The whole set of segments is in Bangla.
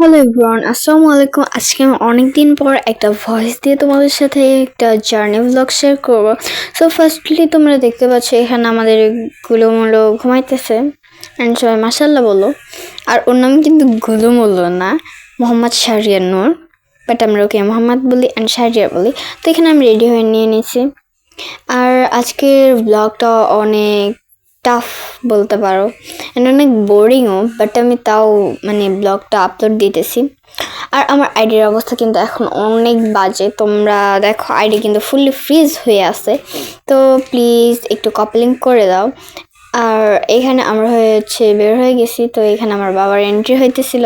হ্যালো এভরিওয়ান, আসসালামু আলাইকুম। আজকে আমি অনেকদিন পর একটা ভয়েস দিয়ে তোমাদের সাথে একটা জার্নি ব্লগ শেয়ার করবো। সো ফার্স্টলি তোমরা দেখতে পাচ্ছ এখানে আমাদের গুলোমুলো ঘুমাইতেছে অ্যান্ড সবাই মাসাল্লাহ বলো। আর ওর নাম কিন্তু গুলোমুলো না, মোহাম্মদ শাহরিয়ার নূর, বাট আমরা ওকে মোহাম্মদ বলি অ্যান্ড শাহরিয়ার বলি। তো এখানে আমি রেডি হয়ে নিয়ে নিয়েছি। আর আজকের ব্লগটা অনেক টাফ বলতে পারো অ্যান্ড অনেক বোরিংও, বাট আমি তাও ব্লগটা আপলোড দিতেছি। আর আমার আইডির অবস্থা কিন্তু এখন অনেক বাজে। তোমরা দেখো আইডি কিন্তু ফুললি ফ্রিজ হয়ে আছে, তো প্লিজ একটু কপলিং করে দাও। আর এখানে আমরা বের হয়ে গেছি। তো এখানে আমার বাবার এন্ট্রি হইতেছিল,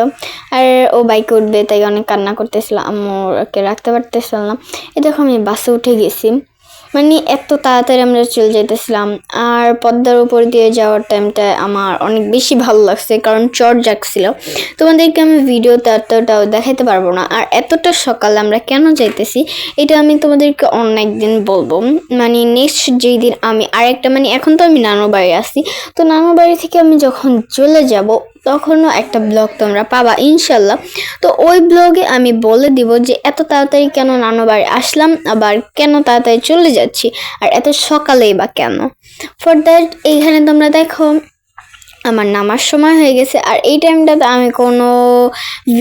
আর ও বাইকে উঠবে তাই অনেক কান্না করতেছিল, আম্মুকে রাখতে পারতেছিল না। এই দেখো আমি বাসে উঠে গেছি, এত তাড়াতাড়ি আমরা চলে যেতেছিলাম। আর পদ্মার উপর দিয়ে যাওয়ার টাইমটা আমার অনেক বেশি ভালো লাগছে, কারণ চড় জাগছিল। তোমাদেরকে আমি ভিডিওতে এতটাও দেখাইতে পারবো না। আর এতটা সকালে আমরা কেন যাইতেছি এটা আমি তোমাদেরকে অনেক দিন বলবো। নেক্সট যেই দিন আমি আরেকটা এখন তো আমি নানু বাড়ি আসছি, তো নানু বাড়ি থেকে আমি যখন চলে যাব তখনও একটা ব্লগ তোমরা পাবা ইনশাল্লাহ। তো ওই ব্লগে আমি বলে দিব যে এত তাড়াতাড়ি কেন নানু বাড়ি আসলাম, আবার কেন তাড়াতাড়ি চলে যাচ্ছি, আর এত সকালেই বা কেন। ফর দ্যাট এইখানে তোমরা দেখো আমার নামার সময় হয়ে গেছে। আর এই টাইমটাতে আমি কোনো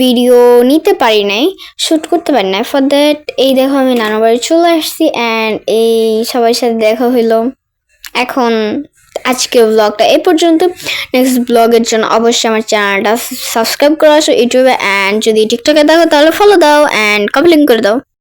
ভিডিও নিতে পারি নাই, শ্যুট করতে পারি নাই। ফর দ্যাট এই দেখো আমি নানু বাড়ি চলে আসছি অ্যান্ড এই সবার সাথে দেখা হইলো। এখন আজকের ব্লগটা এই পর্যন্ত। নেক্সট ব্লগের জন্য অবশ্যই আমার চ্যানেলটা সাবস্ক্রাইব করে আসো ইউটিউবে, অ্যান্ড যদি টিকটকে দেখো তাহলে ফলো দাও অ্যান্ড কমেন্ট করে দাও।